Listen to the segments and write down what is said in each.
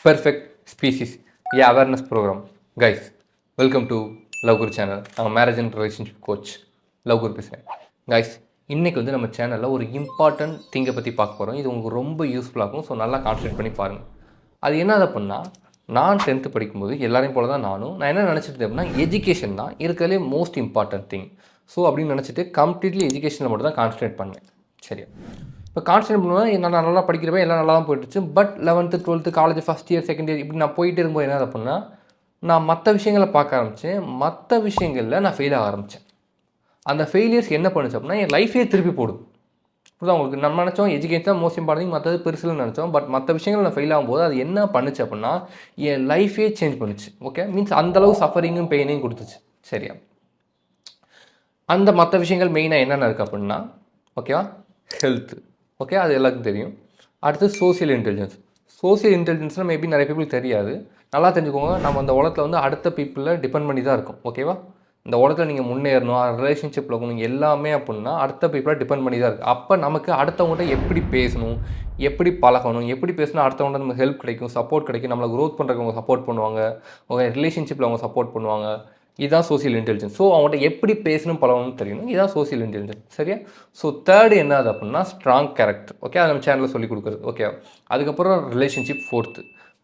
perfect species awareness program. Guys, welcome to Love Guru channel. I'm a marriage and relationship coach. Love Guru பேசுகிறேன். Guys, இன்றைக்கி வந்து நம்ம சேனலில் ஒரு important திங்கை பற்றி பார்க்க போகிறோம். இது உங்களுக்கு ரொம்ப யூஸ்ஃபுல்லாக இருக்கும். ஸோ நல்லா கான்சன்ட்ரேட் பண்ணி பாருங்கள். அது என்ன அப்படின்னா, நான் 10th படிக்கும்போது எல்லாரையும் போல தான் நான் என்ன நினச்சிட்டு அப்படின்னா, எஜுகேஷன் தான் இருக்கிறதுலே மோஸ்ட் இம்பார்ட்டன்ட் திங். ஸோ அப்படின்னு நினச்சிட்டு கம்ப்ளீட்லி எஜுகேஷனில் மட்டும் தான் கான்சன்ட்ரேட் பண்ணேன். சரியா? இப்போ கான்சன்ட்ரேட் பண்ணுவேன், நான் நல்லா படிக்கிறப்ப எல்லாம் நல்லா தான் போயிட்டுருச்சு. But 11th 12th college first year second year இப்படி நான் போயிட்டு இருக்கும்போது என்ன அப்படின்னா, நான் மற்ற விஷயங்களை பார்க்க ஆரம்பித்தேன். மற்ற விஷயங்களில் நான் ஃபெயில் ஆக ஆரம்பித்தேன். அந்த ஃபெயிலியர்ஸ் என்ன பண்ணுச்சு அப்படின்னா, என் லைஃபே திருப்பி போடும். இப்போதான் உங்களுக்கு நம்ம நினச்சோம் எஜுகேஷன் தான் மோஸ்ட் இம்பார்ட்டன்ட், மற்றது பெருசுன்னு நினச்சோம். பட் மற்ற விஷயங்கள் நான் ஃபெயில் ஆகும்போது அது என்ன பண்ணுச்சு அப்படின்னா, என் லைஃபே சேஞ்ச் பண்ணுச்சு. ஓகே, மீன்ஸ் அந்தளவு சஃபரிங்கும் பெயினையும் கொடுத்துச்சு. சரியா? அந்த மற்ற விஷயங்கள் மெயினாக என்னென்ன இருக்குது அப்படின்னா, ஓகேவா, ஹெல்த்து. ஓகே, அது எல்லாருக்கும் தெரியும். அடுத்து சோசியல் இன்டெலிஜென்ஸ். சோசியல் இன்டெலிஜென்ஸ்னால் மேபி நிறைய பீப்புள் தெரியாது. நல்லா தெரிஞ்சுக்கோங்க, நம்ம அந்த உலகத்தில் வந்து அடுத்த பீப்புளில் டிபெண்ட் பண்ணி தான் இருக்கும். ஓகேவா? இந்த உலகத்தில் நீங்கள் முன்னேறணும், ரிலேஷன்ஷிப்பில் இருக்கணும், எல்லாமே அப்படின்னா அடுத்த பீப்புளாக டிபெண்ட் பண்ணி தான் இருக்குது. அப்போ நமக்கு அடுத்தவங்கள்ட்ட எப்படி பேசணும், எப்படி பழகணும், எப்படி பேசினா அடுத்தவங்கள்ட்ட நமக்கு ஹெல்ப் கிடைக்கும், சப்போர்ட் கிடைக்கும், நம்மளை க்ரோத் பண்ணுறதுக்கு அவங்க சப்போர்ட் பண்ணுவாங்க, உங்கள் ரிலேஷன்ஷிப்பில் அவங்க சப்போர்ட் பண்ணுவாங்க. இதுதான் சோசியல் இன்டெலிஜென்ஸ். ஸோ அவங்கள்ட்ட எப்படி பேசணும் பழகணும்னு தெரியணும். இதுதான் சோசியல் இன்டெலிஜென்ஸ். சரியா? ஸோ தேர்டு என்னது அப்படின்னா, ஸ்ட்ராங் கேரக்டர். ஓகே, அது நம்ம சேனலில் சொல்லிக் கொடுக்குறது. ஓகே, அதுக்கப்புறம் ரிலேஷன்ஷிப் 4th.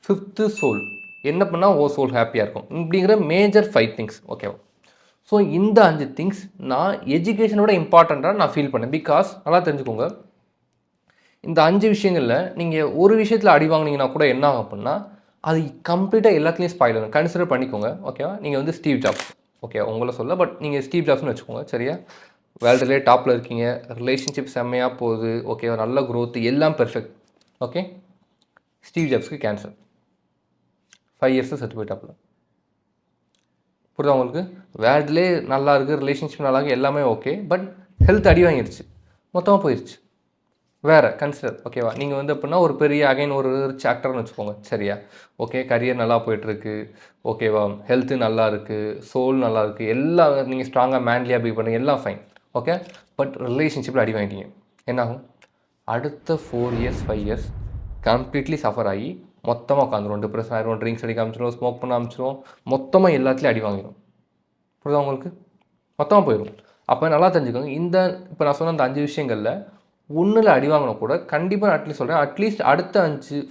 5th soul. என்ன பண்ணால் சோல் ஹாப்பியாக இருக்கும் இப்படிங்கிற மேஜர் 5 திங்ஸ். ஓகேவா? ஸோ இந்த 5 திங்ஸ் நான் எஜுகேஷனோட இம்பார்ட்டண்ட்டாக நான் ஃபீல் பண்ணேன். பிகாஸ் நல்லா தெரிஞ்சுக்கோங்க, இந்த 5 விஷயங்களில் நீங்கள் ஒரு விஷயத்தில் அடி வாங்கினீங்கன்னா கூட என்ன ஆகும் அப்படின்னா, அது கம்ப்ளீட்டாக எல்லாத்துலேயும் ஸ்பாயில் ஆகும். கன்சிடர் பண்ணிக்கோங்க. ஓகேவா? நீங்கள் வந்து ஸ்டீவ் ஜாப்ஸ். ஓகே, உங்களை சொல்ல, பட் நீங்கள் ஸ்டீவ் ஜாப்ஸ்னு வச்சுக்கோங்க. சரியா? வேர்ல்டுலேயே டாப்பில் இருக்கீங்க, ரிலேஷன்ஷிப் செம்மையாக போகுது. ஓகேவா? நல்ல க்ரோத், எல்லாம் பெர்ஃபெக்ட். ஓகே, ஸ்டீவ் ஜாப்ஸ்க்கு கேன்சர், 5 இயர்ஸில் செத்து போயிட்டாப்புல. புரியுதா உங்களுக்கு? வேர்ல்டுலேயே நல்லா இருக்குது, ரிலேஷன்ஷிப் நல்லா இருக்குது, எல்லாமே ஓகே. பட் ஹெல்த் அடி வாங்கிடுச்சு, மொத்தமாக போயிடுச்சு. வேறு கன்சிடர். ஓகேவா? நீங்கள் வந்து அப்படின்னா ஒரு பெரிய அகைன் ஒரு ரிச் ஆக்டர்னு வச்சுக்கோங்க. சரியா? ஓகே, கரியர் நல்லா போய்ட்டுருக்கு. ஓகேவா? ஹெல்த்து நல்லா இருக்குது, சோல் நல்லா இருக்குது, எல்லாம் நீங்கள் ஸ்ட்ராங்காக மேன்லியாக பி பண்ணுறீங்க, எல்லாம் ஃபைன். ஓகே, பட் ரிலேஷன்ஷிப்பில் அடி வாங்கிட்டீங்க. என்னாகும்? அடுத்த 4 இயர்ஸ் 5 இயர்ஸ் கம்ப்ளீட்லி சஃபர் ஆகி மொத்தமாக உட்காந்துரும். டிப்ரெஷன் ஆகிரும், ட்ரிங்க்ஸ் அடிக்க ஆரம்பிச்சிடும், ஸ்மோக் பண்ண ஆரம்பிச்சிடும், மொத்தமாக எல்லாத்துலேயும் அடி வாங்கிடும். புரியுதா உங்களுக்கு? மொத்தமாக போயிடும். அப்போ நல்லா தெரிஞ்சுக்கோங்க, இந்த இப்போ நான் சொன்ன அந்த 5 விஷயங்களில் ஒன்றில் அடி வாங்கினா கூட கண்டிப்பாக நான் அட்லீஸ்ட் சொல்கிறேன், அட்லீஸ்ட் அடுத்த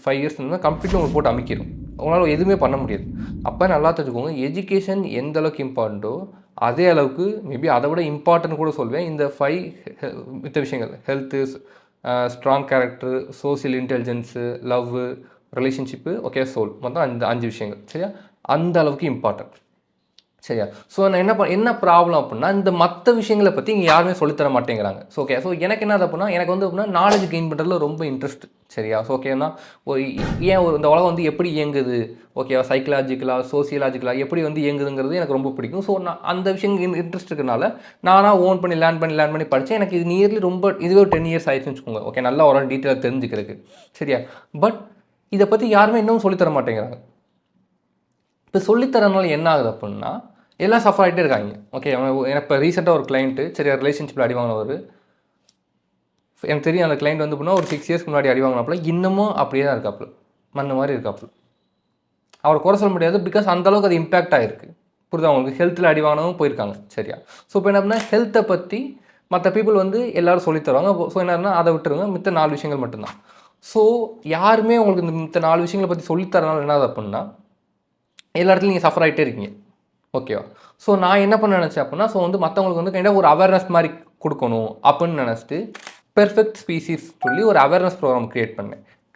5 இயர்ஸ் இருந்தால் கம்ப்ளீட்டாக உங்களுக்கு போட்டு அமைக்கிடும். உங்களால் எதுவுமே பண்ண முடியாது. அப்போ நல்லா தெரிஞ்சுக்கோங்க, எஜுகேஷன் எந்த அளவுக்கு இம்பார்ட்டண்ட்டோ அதே அளவுக்கு மேபி அதை விட இம்பார்ட்டன்ட் கூட சொல்வேன் இந்த 5 மித்த விஷயங்கள். Health, strong character, social intelligence, love, relationship, okay, soul, மொத்தம் அந்த 5 விஷயங்கள். சரியா? அந்த அளவுக்கு இம்பார்ட்டன்ட். சரியா? ஸோ நான் என்ன ப்ராப்ளம் அப்படின்னா, இந்த மற்ற விஷயங்களை பற்றி இங்கே யாருமே சொல்லித்தர மாட்டேங்கிறாங்க. ஸோ ஓகே, ஸோ எனக்கு என்ன அப்படின்னா, எனக்கு வந்து அப்படின்னா நாலேஜ் கெயின் பண்ணுறதுல ரொம்ப இன்ட்ரெஸ்ட். சரியா? ஸோ ஓகேனா ஒரு ஏன் இந்த உலகம் வந்து எப்படி இயங்குது, ஓகேவா, சைக்கலாஜிக்கலாக சோசியலாஜிக்கலாக எப்படி வந்து இயங்குதுங்கிறது எனக்கு ரொம்ப பிடிக்கும். ஸோ நான் அந்த விஷயம் இன்ட்ரெஸ்ட் இருக்கிறனால நானாக ஓன் பண்ணி லேர்ன் பண்ணி படித்தேன். எனக்கு இது நியர்லி ரொம்ப இதுவே ஒரு 10 இயர்ஸ் ஆயிடுச்சுன்னு வச்சுக்கோங்க. ஓகே, நல்லா ஒரு டீட்டெயிலாக தெரிஞ்சுக்கிறதுக்கு. சரியா? பட் இதை பற்றி யாருமே இன்னும் சொல்லித்தர மாட்டேங்கிறாங்க. இப்போ சொல்லித்தரனால என்ன ஆகுது அப்படின்னா, எல்லாம் சஃபர் ஆகிட்டே இருக்காங்க. ஓகே, எனக்கு இப்போ ரீசெண்டாக ஒரு கிளைண்ட்டு, சரி, ரிலேஷன்ஷிப்பில் அடி வாங்கினவர், எனக்கு தெரியும் அந்த கிளைண்ட் வந்து அப்படின்னா ஒரு 6 இயர்ஸ்க்கு முன்னாடி அடி வாங்கினாப்புல, இன்னமும் அப்படியே தான் இருக்காப்புல, மண்ணு மாதிரி இருக்காப்புல. அவரை குறை சொல்ல முடியாது, பிகாஸ் அந்தளவுக்கு அது இம்பேக்ட் ஆகிருக்கு. புரியுதா உங்களுக்கு? ஹெல்த்தில் அடி வாங்கினவும் போயிருக்காங்க. சரியா? ஸோ இப்போ என்ன அப்படின்னா, ஹெல்த்தை பற்றி மற்ற பீப்புள் வந்து எல்லோரும் சொல்லித்தருவாங்க. ஸோ என்னன்னா அதை விட்டுருங்க, மித்த 4 விஷயங்கள் மட்டும்தான். ஸோ யாருமே உங்களுக்கு இந்த மித்த 4 விஷயங்களை பற்றி சொல்லித்தரனால என்ன அப்படின்னா, எல்லா இடத்துலையும் நீங்கள் சஃபர் ஆகிட்டே இருக்கீங்க. ஓகேவா? ஸோ நான் என்ன பண்ண நினச்சேன் அப்படின்னா, ஸோ வந்து மற்றவங்களுக்கு வந்து கைண்டாக ஒரு அவேர்னஸ் மாதிரி கொடுக்கணும் அப்படின்னு நினச்சிட்டு பெர்ஃபெக்ட் ஸ்பீசிஸ் சொல்லி ஒரு அவேர்னஸ் ப்ரோக்ராம்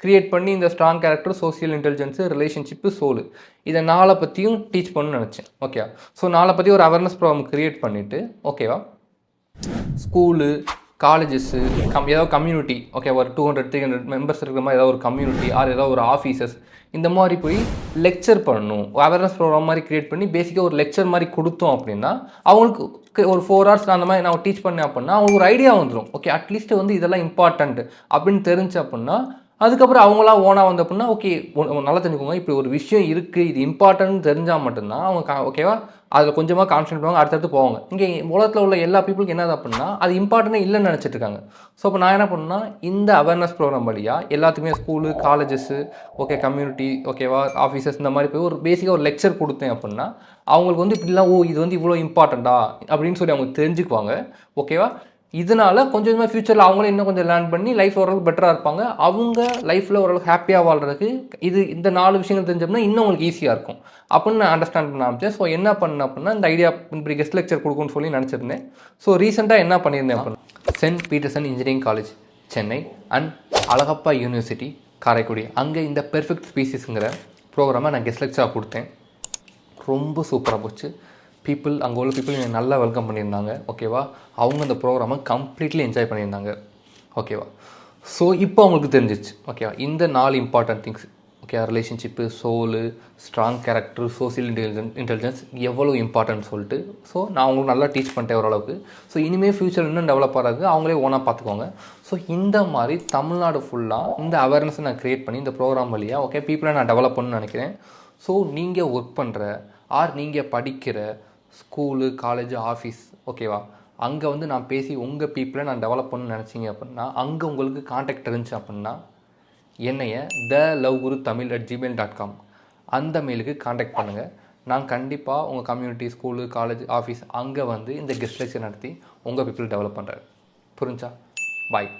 க்ரியேட் பண்ணி இந்த strong character, social intelligence, relationship, soul, இதை 4 பற்றியும் டீச் பண்ணணும்னு நினச்சேன். ஓகேவா? ஸோ 4 பற்றி ஒரு அவேர்னஸ் ப்ரோக்ராம் க்ரியேட் பண்ணிவிட்டு, ஓகேவா, ஸ்கூலு, காலேஜஸ்ஸு, ஏதாவது கம்யூனிட்டி, ஓகே, ஒரு 200-300 மெம்பர்ஸ் இருக்கிற மாதிரி ஏதாவது ஒரு கம்யூனிட்டி ஏதாவது ஒரு ஆஃபீஸஸ், இந்த மாதிரி போய் லெக்சர் பண்ணணும். அவேர்னஸ் ப்ரோக்ராம் மாதிரி க்ரியேட் பண்ணி பேசிக்காக ஒரு லெக்சர் மாதிரி கொடுத்தோம் அப்படின்னா, அவங்களுக்கு ஒரு 4 ஹவர்ஸ் அந்த மாதிரி நான் டீச் பண்ணேன் அப்படின்னா அவங்களுக்கு ஒரு ஐடியா வந்துடும். ஓகே, அட்லீஸ்ட் வந்து இதெல்லாம் இம்பார்ட்டண்ட் அப்படின்னு தெரிஞ்சு அப்படின்னா அதுக்கப்புறம் அவங்களா ஓனாக வந்து அப்படின்னா ஓகே நல்லா தெரிஞ்சுக்கோங்க. இப்படி ஒரு விஷயம் இருக்குது, இது இம்பார்ட்டன்ட்னு தெரிஞ்சால் மட்டும்தான் அவங்க ஓகேவா அதில் கொஞ்சமாக கான்சன்ட்ரேட் பண்ணுவாங்க, அடுத்தடுத்து போவாங்க. இங்கே உலகத்தில் உள்ள எல்லா பீப்புளுக்கு என்னது அப்படின்னா அது இம்பார்ட்டனே இல்லைன்னு நினச்சிட்டு இருக்காங்க. ஸோ இப்போ நான் என்ன பண்ணேன்னா இந்த அவேர்னஸ் ப்ரோக்ராம் வழியாக எல்லாத்துக்குமே ஸ்கூலு காலேஜஸ்ஸு ஓகே கம்யூனிட்டி ஓகேவா ஆஃபீஸர்ஸ் இந்த மாதிரி போய் ஒரு பேசிக்காக ஒரு லெக்சர் கொடுத்தேன் அப்படின்னா அவங்களுக்கு வந்து இப்படிலாம் இது வந்து இவ்வளோ இம்பார்ட்டண்ட்டா அப்படின்னு சொல்லி அவங்க தெரிஞ்சுக்குவாங்க. ஓகேவா இதனால் கொஞ்சம் கொஞ்சமாக ஃப்யூச்சரில் அவங்களே இன்னும் கொஞ்சம் லேர்ன் பண்ணி லைஃப் ஓரளவுக்கு பெட்டராக இருப்பாங்க. அவங்க லைஃப்பில் ஓரளவுக்கு ஹாப்பியாக வாழ்கிறதுக்கு இந்த 4 விஷயங்கள் தெரிஞ்சோம்னா இன்னும் உங்களுக்கு ஈஸியாக இருக்கும் அப்படின்னு நான் அண்டர்ஸ்டாண்ட் பண்ண ஆரம்பித்தேன். ஸோ என்ன பண்ணேன் அப்படின்னா இந்த ஐடியா இப்படி கெஸ்ட் லெக்சர் கொடுக்குன்னு சொல்லி நினச்சிருந்தேன். ஸோ ரீசெண்டாக என்ன பண்ணியிருந்தேன் அப்படின்னா saint Peterson engineering college Chennai and Alagappa university Karaikudi அங்கே இந்த பெர்ஃபெக்ட் ஸ்பீசிஸுங்கிற ப்ரோக்ராமை நான் கெஸ்ட் லெக்சராக கொடுத்தேன். ரொம்ப சூப்பராக போச்சு. அங்கே உள்ள பீப்புள் எனக்கு நல்லா வெல்கம் பண்ணியிருந்தாங்க. ஓகேவா அவங்க அந்த ப்ரோக்ராமை கம்ப்ளீட்லி என்ஜாய் பண்ணியிருந்தாங்க. ஓகேவா ஸோ இப்போ அவங்களுக்கு தெரிஞ்சிச்சு. ஓகேவா இந்த 4 important things okay relationship soul strong character social intelligence எவ்வளோ இம்பார்ட்டன்ட் சொல்லிட்டு ஸோ நான் அவங்களுக்கு நல்லா டீச் பண்ணிட்டேன் ஓரளவுக்கு. ஸோ இனிமேல் ஃப்யூச்சர் இன்னும் டெவலப் ஆகிறது அவங்களே ஓனாக பார்த்துக்கோங்க. ஸோ இந்த மாதிரி தமிழ்நாடு ஃபுல்லாக இந்த அவேர்னஸை நான் க்ரியேட் பண்ணி இந்த ப்ரோக்ராம் வழியாக ஓகே பீப்புளை நான் டெவலப் பண்ணணும்னு நினைக்கிறேன். ஸோ நீங்கள் ஒர்க் பண்ணுற நீங்கள் படிக்கிற ஸ்கூலு காலேஜு ஆஃபீஸ் ஓகேவா அங்கே வந்து நான் பேசி உங்கள் பீப்புளை நான் டெவலப் பண்ணணும்னு நினச்சிங்க அப்படின்னா அங்கே உங்களுக்கு காண்டாக்ட் இருந்துச்சு அப்படின்னா என்னைய thelovegurutamil@gmail.com அந்த மெயிலுக்கு காண்டாக்ட் பண்ணுங்கள். நான் கண்டிப்பாக உங்கள் கம்யூனிட்டி ஸ்கூலு காலேஜ் ஆஃபீஸ் அங்கே வந்து இந்த கெஸ்ட் லெக்சர் நடத்தி உங்கள் பீப்புள் டெவலப் பண்ணுறேன். புரிஞ்சா? பாய்.